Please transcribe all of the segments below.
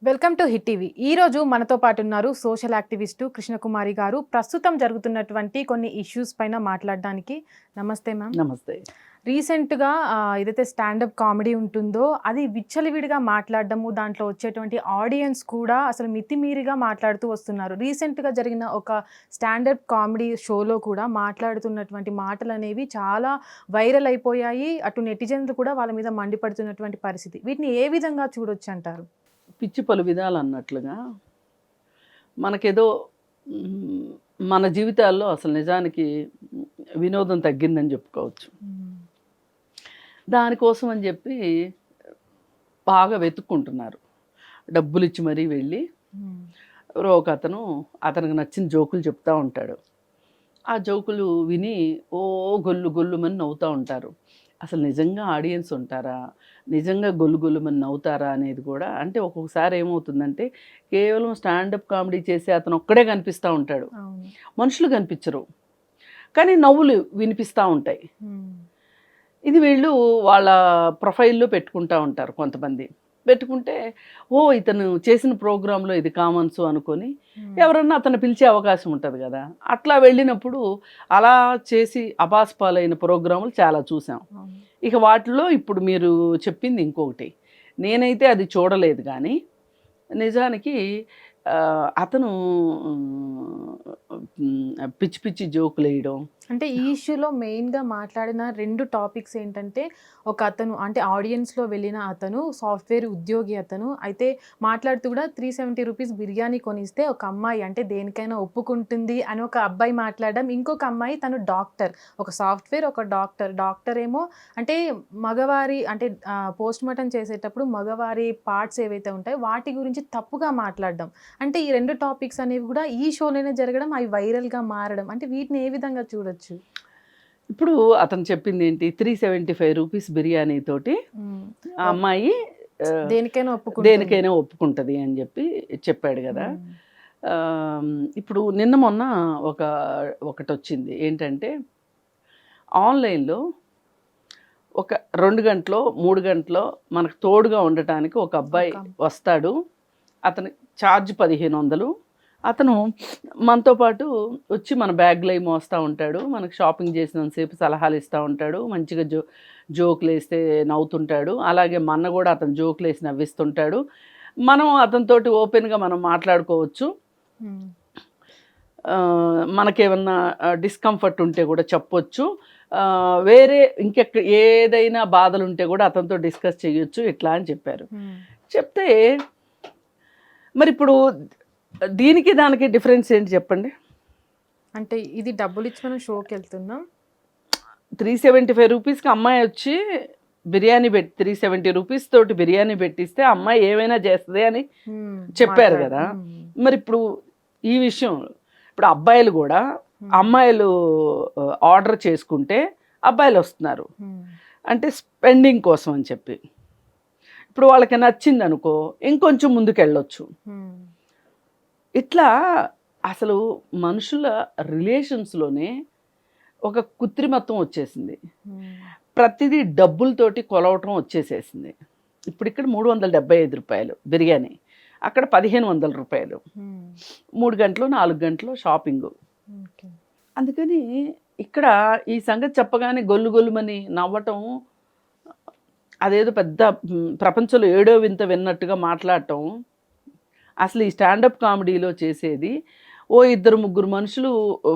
Welcome to hit TV. ఈ రోజు మనతో పాటు ఉన్నారు సోషల్ యాక్టివిస్టు కృష్ణకుమారి గారు. ప్రస్తుతం జరుగుతున్నటువంటి కొన్ని ఇష్యూస్ పైన మాట్లాడడానికి. నమస్తే మ్యామ్. నమస్తే. రీసెంట్గా ఏదైతే స్టాండప్ కామెడీ ఉంటుందో అది విచ్చలవిడిగా మాట్లాడడము, దాంట్లో వచ్చేటువంటి ఆడియన్స్ కూడా అసలు మితిమీరిగా మాట్లాడుతూ వస్తున్నారు. రీసెంట్గా జరిగిన ఒక స్టాండప్ కామెడీ షోలో కూడా మాట్లాడుతున్నటువంటి మాటలు అనేవి చాలా వైరల్ అయిపోయాయి. అటు నెటిజన్లు కూడా వాళ్ళ మీద మండిపడుతున్నటువంటి పరిస్థితి. వీటిని ఏ విధంగా చూడొచ్చు అంటారు? పిచ్చి పలు విధాలు అన్నట్లుగా మనకేదో మన జీవితాల్లో అసలు నిజానికి వినోదం తగ్గిందని చెప్పుకోవచ్చు. దానికోసం అని చెప్పి బాగా వెతుక్కుంటున్నారు. డబ్బులు ఇచ్చి మరీ వెళ్ళి ఎవరో ఒక అతనికి నచ్చిన జోకులు చెప్తూ ఉంటాడు. ఆ జోకులు విని ఓ గొల్లు గొల్లుమని నవ్వుతూ ఉంటారు. అసలు నిజంగా ఆడియన్స్ ఉంటారా, నిజంగా గొల్లు గొల్లుమని నవ్వుతారా అనేది కూడా, అంటే ఒక్కొక్కసారి ఏమవుతుందంటే కేవలం స్టాండప్ కామెడీ చేసే అతను ఒక్కడే కనిపిస్తూ ఉంటాడు, మనుషులు కనిపించరు, కానీ నవ్వులు వినిపిస్తూ ఉంటాయి. ఇది వీళ్ళు వాళ్ళ ప్రొఫైల్లో పెట్టుకుంటూ ఉంటారు. కొంతమంది పెట్టుకుంటే ఓ ఇతను చేసిన ప్రోగ్రాంలో ఇది కామన్స్ అనుకొని ఎవరన్నా అతను పిలిచే అవకాశం ఉంటుంది కదా. అట్లా వెళ్ళినప్పుడు అలా చేసి అబాస్పాలైన ప్రోగ్రాములు చాలా చూసాం. ఇక వాటిలో ఇప్పుడు మీరు చెప్పింది ఇంకొకటి. నేనైతే అది చూడలేదు, కానీ నిజానికి అతను పిచ్చి పిచ్చి జోకులు వేయడం. అంటే ఈ ఇష్యూలో మెయిన్గా మాట్లాడిన 2 టాపిక్స్ ఏంటంటే, ఒక అతను అంటే ఆడియన్స్లో వెళ్ళిన అతను సాఫ్ట్వేర్ ఉద్యోగి అతను అయితే మాట్లాడుతూ కూడా 370 రూపీస్ బిర్యానీ కొనిస్తే ఒక అమ్మాయి అంటే దేనికైనా ఒప్పుకుంటుంది అని ఒక అబ్బాయి మాట్లాడడం. ఇంకొక అమ్మాయి తను డాక్టర్, ఒక సాఫ్ట్వేర్ ఒక డాక్టర్ ఏమో అంటే మగవారి అంటే పోస్ట్ మార్టం చేసేటప్పుడు మగవారి పార్ట్స్ ఏవైతే ఉంటాయో వాటి గురించి తప్పుగా మాట్లాడడం. అంటే ఈ 2 టాపిక్స్ అనేవి కూడా ఈ షోలోనే జరగడం, అవి వైరల్గా మారడం. అంటే వీటిని ఏ విధంగా చూడొచ్చు? ఇప్పుడు అతను చెప్పింది ఏంటి, 375 రూపీస్ బిర్యానీ తోటి ఆ అమ్మాయి దేనికైనా ఒప్పుకుంటుంది అని చెప్పి చెప్పాడు కదా. ఇప్పుడు నిన్న మొన్న ఒకటి వచ్చింది ఏంటంటే, ఆన్లైన్లో ఒక 2 గంటలో 3 గంటలో మనకు తోడుగా ఉండటానికి ఒక అబ్బాయి వస్తాడు. అతని ఛార్జ్ 1500. అతను మనతో పాటు వచ్చి మన బ్యాగ్లో మోస్తూ ఉంటాడు, మనకు షాపింగ్ చేసినంతసేపు సలహాలు ఇస్తూ ఉంటాడు, మంచిగా జోకులు వేస్తే నవ్వుతుంటాడు. అలాగే మన కూడా అతను జోకులు వేసి నవ్విస్తుంటాడు. మనం అతనితోటి ఓపెన్గా మనం మాట్లాడుకోవచ్చు. మనకేమన్నా డిస్కంఫర్ట్ ఉంటే కూడా చెప్పొచ్చు. వేరే ఏదైనా బాధలు ఉంటే కూడా అతనితో డిస్కస్ చేయొచ్చు ఇట్లా అని చెప్పారు. చెప్తే మరి ఇప్పుడు దీనికి దానికి డిఫరెన్స్ ఏంటి చెప్పండి. అంటే ఇది డబ్బులు ఇచ్చి మనం షోకి వెళ్తున్నాం. 375 రూపీస్కి అమ్మాయి వచ్చి బిర్యానీ 370 రూపీస్ తోటి బిర్యానీ పెట్టిస్తే అమ్మాయి ఏమైనా చేస్తుంది అని చెప్పారు కదా. మరి ఇప్పుడు ఈ విషయం ఇప్పుడు అబ్బాయిలు కూడా అమ్మాయిలు ఆర్డర్ చేసుకుంటే అబ్బాయిలు వస్తున్నారు అంటే స్పెండింగ్ కోసం అని చెప్పి. ఇప్పుడు వాళ్ళకి నచ్చింది అనుకో ఇంకొంచెం ముందుకు వెళ్ళొచ్చు. ఇట్లా అసలు మనుషుల రిలేషన్స్లోనే ఒక కృత్రిమత్వం వచ్చేసింది. ప్రతిదీ డబ్బులతోటి కొలవటం వచ్చేసేసింది. ఇప్పుడు ఇక్కడ 375 రూపాయలు బిర్యానీ, అక్కడ 1500 రూపాయలు, 3 గంటలు 4 గంటలు షాపింగు. అందుకని ఇక్కడ ఈ సంగతి చెప్పగానే గొల్లు గొల్లుమని నవ్వటం, అదేదో పెద్ద ప్రపంచంలో ఏడో వింత విన్నట్టుగా మాట్లాడటం. అసలు ఈ స్టాండప్ కామెడీలో చేసేది ఓ 2-3 మనుషులు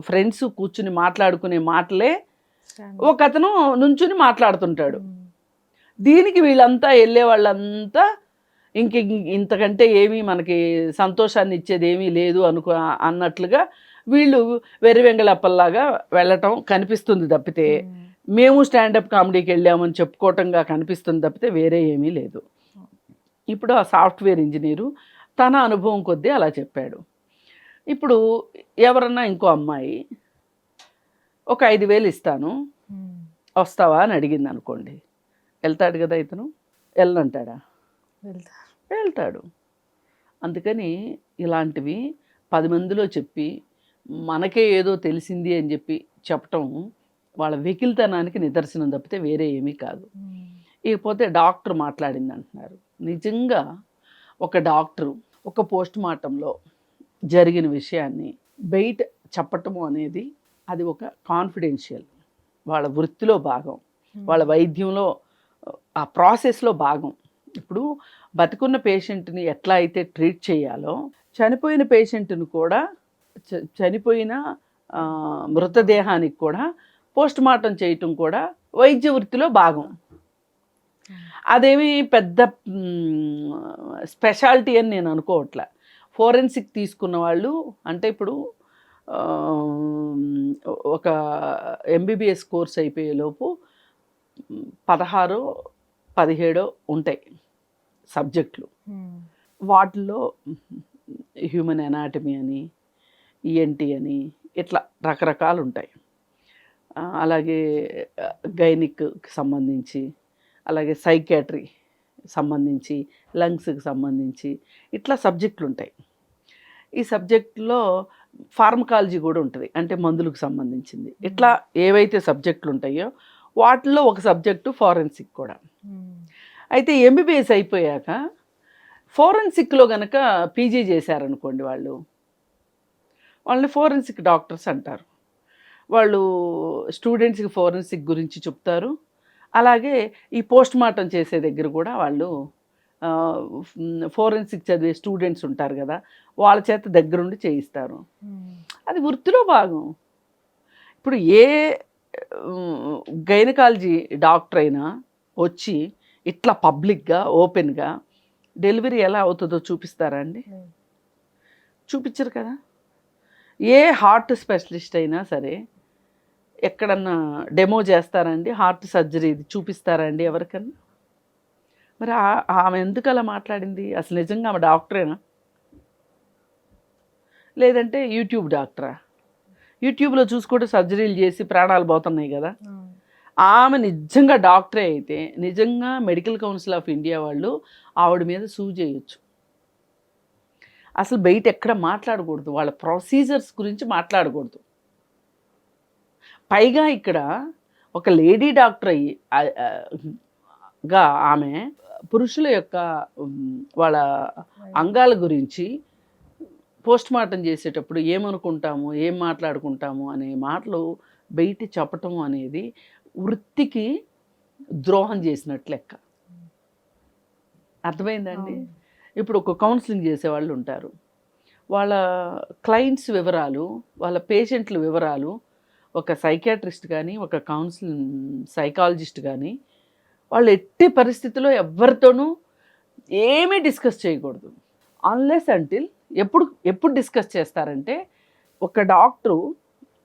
ఫ్రెండ్స్ కూర్చుని మాట్లాడుకునే మాటలే ఒక అతను నుంచుని మాట్లాడుతుంటాడు. దీనికి వీళ్ళంతా వెళ్ళే వాళ్ళంతా ఇంతకంటే ఏమీ మనకి సంతోషాన్ని ఇచ్చేది ఏమీ లేదు అన్నట్లుగా వీళ్ళు వెర్రి వెంగళప్పల్లాగా వెళ్ళటం కనిపిస్తుంది తప్పితే, మేము స్టాండప్ కామెడీకి వెళ్ళామని చెప్పుకోవటంగా కనిపిస్తుంది తప్పితే వేరే ఏమీ లేదు. ఇప్పుడు ఆ సాఫ్ట్వేర్ ఇంజనీరు తన అనుభవం కొద్దీ అలా చెప్పాడు. ఇప్పుడు ఎవరన్నా ఇంకో అమ్మాయి ఒక 5000 ఇస్తాను వస్తావా అని అడిగింది అనుకోండి, వెళ్తాడు కదా ఇతను? వెళ్ళనంటాడా? వెళ్తాడు. అందుకని ఇలాంటివి 10 మందిలో చెప్పి మనకే ఏదో తెలిసింది అని చెప్పి చెప్పటం వాళ్ళ వెకిల్తనానికి నిదర్శనం తప్పితే వేరే ఏమీ కాదు. ఇకపోతే డాక్టర్ మాట్లాడింది అంటున్నారు. నిజంగా ఒక డాక్టరు ఒక పోస్ట్ మార్టంలో జరిగిన విషయాన్ని బయట చెప్పటము అనేది అది ఒక కాన్ఫిడెన్షియల్, వాళ్ళ వృత్తిలో భాగం, వాళ్ళ వైద్యంలో ఆ ప్రాసెస్లో భాగం. ఇప్పుడు బతికున్న పేషెంట్ని ఎట్లా అయితే ట్రీట్ చేయాలో చనిపోయిన పేషెంట్ను కూడా చనిపోయిన మృతదేహానికి కూడా పోస్ట్ మార్టం చేయటం కూడా వైద్య వృత్తిలో భాగం. అదేమి పెద్ద స్పెషాలిటీ అని నేను అనుకోవట్లే. ఫోరెన్సిక్ తీసుకున్న వాళ్ళు అంటే ఇప్పుడు ఒక ఎంబీబీఎస్ కోర్స్ అయిపోయేలోపు 16-17 ఉంటాయి సబ్జెక్టులు. వాటిల్లో హ్యూమన్ ఎనాటమీ అని, ఈఎన్టీ అని, ఇట్లా రకరకాలు ఉంటాయి. అలాగే గైనిక్కి సంబంధించి, అలాగే సైకాట్రీ సంబంధించి, లంగ్స్కి సంబంధించి ఇట్లా సబ్జెక్టులు ఉంటాయి. ఈ సబ్జెక్టులో ఫార్మకాలజీ కూడా ఉంటుంది, అంటే మందులకు సంబంధించింది. ఇట్లా ఏవైతే సబ్జెక్టులు ఉంటాయో వాటిల్లో ఒక సబ్జెక్టు ఫారెన్సిక్ కూడా. అయితే ఎంబీబీఎస్ అయిపోయాక ఫోరెన్సిక్లో కనుక పీజీ చేశారనుకోండి, వాళ్ళని ఫోరెన్సిక్ డాక్టర్స్ అంటారు. వాళ్ళు స్టూడెంట్స్కి ఫోరెన్సిక్ గురించి చెప్తారు. అలాగే ఈ పోస్ట్ మార్టం చేసే దగ్గర కూడా వాళ్ళు ఫోరెన్సిక్ చదివే స్టూడెంట్స్ ఉంటారు కదా, వాళ్ళ చేత దగ్గరుండి చేయిస్తారు. అది వృత్తిలో భాగం. ఇప్పుడు ఏ గైనకాలజీ డాక్టర్ అయినా వచ్చి ఇట్లా పబ్లిక్గా ఓపెన్గా డెలివరీ ఎలా అవుతుందో చూపిస్తారా అండి? చూపించరు కదా. ఏ హార్ట్ స్పెషలిస్ట్ అయినా సరే ఎక్కడన్నా డెమో చేస్తారండి, హార్ట్ సర్జరీ ఇది చూపిస్తారండి ఎవరికన్నా? మరి ఆమె ఎందుకు అలా మాట్లాడింది? అసలు నిజంగా ఆమె డాక్టరేనా, లేదంటే యూట్యూబ్ డాక్టరా? యూట్యూబ్లో చూసుకుంటే సర్జరీలు చేసి ప్రాణాలు పోతున్నాయి కదా. ఆమె నిజంగా డాక్టరే అయితే నిజంగా మెడికల్ కౌన్సిల్ ఆఫ్ ఇండియా వాళ్ళు ఆవిడ మీద సూ చేయొచ్చు. అసలు బయట ఎక్కడ మాట్లాడకూడదు, వాళ్ళ ప్రొసీజర్స్ గురించి మాట్లాడకూడదు. పైగా ఇక్కడ ఒక లేడీ డాక్టర్ గా ఆమె పురుషుల యొక్క వాళ్ళ అంగాల గురించి పోస్ట్ మార్టం చేసేటప్పుడు ఏమనుకుంటాము, ఏం మాట్లాడుకుంటాము అనే మాటలు బయట చెప్పటం అనేది వృత్తికి ద్రోహం చేసినట్లు లెక్క. అర్థమైందండి? ఇప్పుడు ఒక కౌన్సిలింగ్ చేసేవాళ్ళు ఉంటారు, వాళ్ళ క్లయింట్స్ వివరాలు, వాళ్ళ పేషెంట్ల వివరాలు ఒక సైకాట్రిస్ట్ కానీ ఒక సైకాలజిస్ట్ కానీ వాళ్ళు ఎట్టి పరిస్థితిలో ఎవరితోనూ ఏమీ డిస్కస్ చేయకూడదు. అన్లెస్ అంటిల్ ఎప్పుడు డిస్కస్ చేస్తారంటే, ఒక డాక్టరు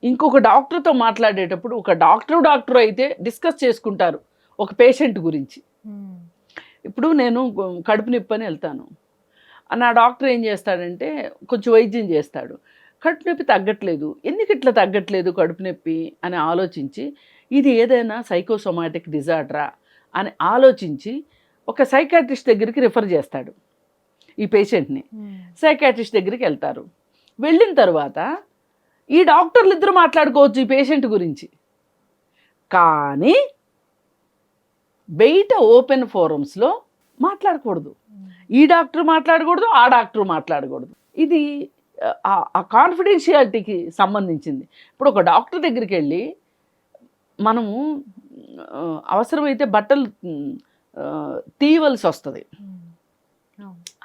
ఇంకొక డాక్టర్తో మాట్లాడేటప్పుడు ఒక డాక్టర్ అయితే డిస్కస్ చేసుకుంటారు ఒక పేషెంట్ గురించి. ఇప్పుడు నేను కడుపు నొప్పి అని వెళ్తాను, నా డాక్టర్ ఏం చేస్తాడంటే కొంచెం వైద్యం చేస్తాడు. కడుపు నొప్పి తగ్గట్లేదు, ఎందుకు ఇట్లా తగ్గట్లేదు కడుపు నొప్పి అని ఆలోచించి ఇది ఏదైనా సైకోసోమాటిక్ డిజార్డరా అని ఆలోచించి ఒక సైకాట్రిస్ట్ దగ్గరికి రిఫర్ చేస్తాడు ఈ పేషెంట్ని. సైకాట్రిస్ట్ దగ్గరికి వెళ్తారు. వెళ్ళిన తర్వాత ఈ డాక్టర్లు ఇద్దరు మాట్లాడుకోవచ్చు ఈ పేషెంట్ గురించి, కానీ బయట ఓపెన్ ఫోరమ్స్లో మాట్లాడకూడదు. ఈ డాక్టర్ మాట్లాడకూడదు, ఆ డాక్టర్ మాట్లాడకూడదు. ఇది ఆ కాన్ఫిడెన్షియాలిటీకి సంబంధించింది. ఇప్పుడు ఒక డాక్టర్ దగ్గరికి వెళ్ళి మనము అవసరమైతే బట్టలు తీయవలసి వస్తుంది,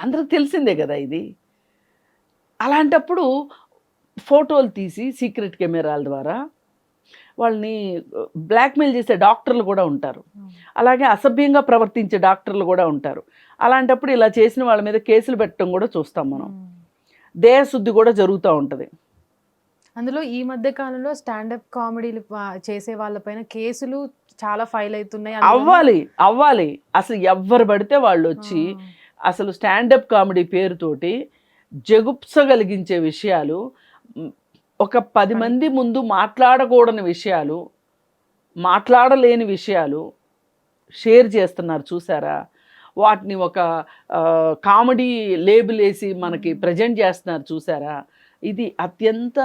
అందరికి తెలిసిందే కదా ఇది. అలాంటప్పుడు ఫోటోలు తీసి సీక్రెట్ కెమెరాల ద్వారా వాళ్ళని బ్లాక్మెయిల్ చేసే డాక్టర్లు కూడా ఉంటారు, అలాగే అసభ్యంగా ప్రవర్తించే డాక్టర్లు కూడా ఉంటారు. అలాంటప్పుడు ఇలా చేసిన వాళ్ళ మీద కేసులు పెట్టడం కూడా చూస్తాం మనం. దేహశుద్ధి కూడా జరుగుతూ ఉంటుంది. అందులో ఈ మధ్య కాలంలో స్టాండప్ కామెడీలు చేసే వాళ్ళపైన కేసులు చాలా ఫైల్ అవుతున్నాయి. అవ్వాలి అసలు ఎవరు పడితే వాళ్ళు వచ్చి అసలు స్టాండప్ కామెడీ పేరుతోటి జగుప్సగలిగించే విషయాలు, ఒక 10 మంది ముందు మాట్లాడకూడని విషయాలు, మాట్లాడలేని విషయాలు షేర్ చేస్తున్నారు చూసారా. వాటిని ఒక కామెడీ లేబుల్ వేసి మనకి ప్రజెంట్ చేస్తున్నారు చూసారా. ఇది అత్యంత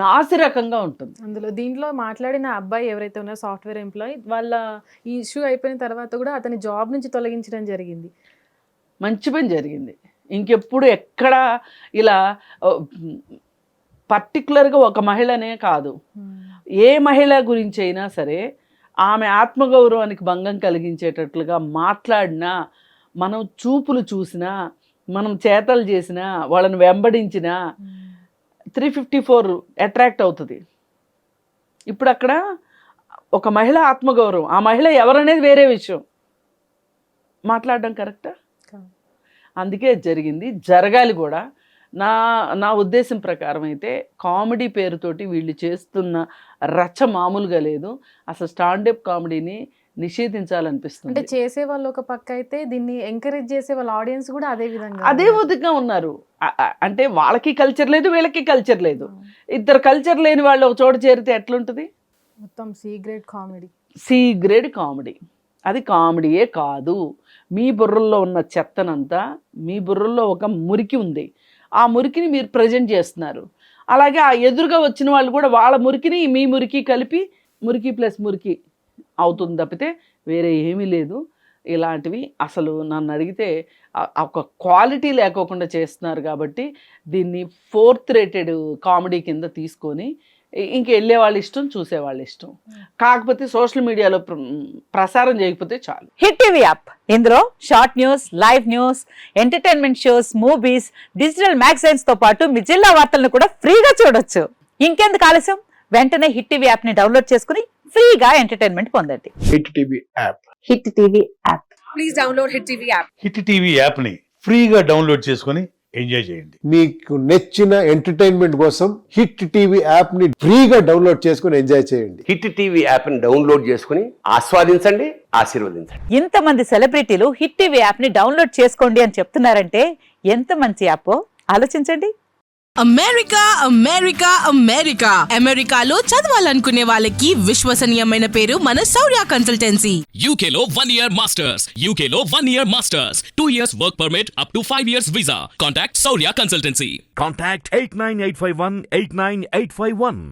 నాసిరకంగా ఉంటుంది. దీంట్లో మాట్లాడిన అబ్బాయి ఎవరైతే ఉన్నారో సాఫ్ట్వేర్ ఎంప్లాయీ, వాళ్ళ ఈ ఇష్యూ అయిపోయిన తర్వాత కూడా అతని జాబ్ నుంచి తొలగించడం జరిగింది. మంచి పని జరిగింది. ఇంకెప్పుడు ఎక్కడ ఇలా పర్టికులర్గా ఒక మహిళనే కాదు, ఏ మహిళ గురించి అయినా సరే ఆమె ఆత్మగౌరవానికి భంగం కలిగించేటట్లుగా మాట్లాడినా, మనం చూపులు చూసినా, మనం చేతలు చేసినా, వాళ్ళని వెంబడించినా 354 అట్రాక్ట్ అవుతుంది. ఇప్పుడు అక్కడ ఒక మహిళ ఆత్మగౌరవం, ఆ మహిళ ఎవరనేది వేరే విషయం, మాట్లాడడం కరెక్టా? అందుకే జరిగింది, జరగాలి కూడా. నా ఉద్దేశం ప్రకారం అయితే కామెడీ పేరుతోటి వీళ్ళు చేస్తున్న రచ్చ మామూలుగా లేదు. అసలు స్టాండప్ కామెడీని నిషేధించాలనిపిస్తుంది. అంటే చేసే వాళ్ళు ఒక పక్క అయితే దీన్ని ఎంకరేజ్ చేసే వాళ్ళ ఆడియన్స్ కూడా అదే విధంగా అదే విధంగా ఉన్నారు. అంటే వాళ్ళకి కల్చర్ లేదు, వీళ్ళకి కల్చర్ లేదు. ఇద్దరు కల్చర్ లేని వాళ్ళు ఒక చోట చేరితే ఎట్లుంటుంది? మొత్తం సి గ్రేడ్ కామెడీ. అది కామెడీయే కాదు. మీ బుర్రల్లో ఉన్న చెత్తనంతా, మీ బుర్రల్లో ఒక మురికి ఉంది, ఆ మురికిని మీరు ప్రజెంట్ చేస్తున్నారు. అలాగే ఆ ఎదురుగా వచ్చిన వాళ్ళు కూడా వాళ్ళ మురికిని మీ మురికి కలిపి మురికి ప్లస్ మురికి అవుతుంది తప్పితే వేరే ఏమీ లేదు. ఇలాంటివి అసలు నన్ను అడిగితే ఒక క్వాలిటీ లేకోకుండా చేస్తున్నారు. కాబట్టి దీన్ని 4th రేటెడ్ కామెడీ కింద తీసుకొని ఇంక వెళ్ళే వాళ్ళ ఇష్టం, చూసేవాళ్ళ ఇష్టం. కాకపోతే సోషల్ మీడియాలో ప్రసారం చేయకపోతే చాలు. హిట్ టీవీ యాప్, ఇందులో short news, live news, entertainment shows, movies, digital magazines తో పాటు మీ జిల్లా వార్తలను కూడా ఫ్రీగా చూడొచ్చు. ఇంకెందుకు ఆలస్యం, వెంటనే హిట్ టీవీ యాప్ ని డౌన్లోడ్ చేసుకుని ఫ్రీగా ఎంటర్టైన్మెంట్ పొందండి. Hit TV app. Hit TV app. Please download hit TV app. Hit TV యాప్ని ఫ్రీగా డౌన్లోడ్ చేసుకొని ఎంజాయ్ చేయండి. మీకు నచ్చిన ఎంటర్టైన్మెంట్ కోసం హిట్ టీవీ యాప్ ని ఫ్రీగా డౌన్లోడ్ చేసుకొని ఎంజాయ్ చేయండి. హిట్ టీవీ యాప్ ని డౌన్లోడ్ చేసుకుని ఆస్వాదించండి, ఆశీర్వదించండి. ఇంతమంది సెలబ్రిటీలు హిట్ టీవీ యాప్ ని డౌన్లోడ్ చేసుకోండి అని చెప్తున్నారంటే ఎంత మంచి యాప్ ఆలోచించండి. అమెరికా అమెరికా అమెరికా అమెరికాలో చదవాలనుకునే వాళ్ళకి విశ్వసనీయమైన పేరు మన శౌర్య కన్సల్టెన్సీ. UK లో 1 year masters. UK లో 1 year masters. 2 years work permit up to 5 years visa. Contact Saurya Consultancy. Contact 89851 89851.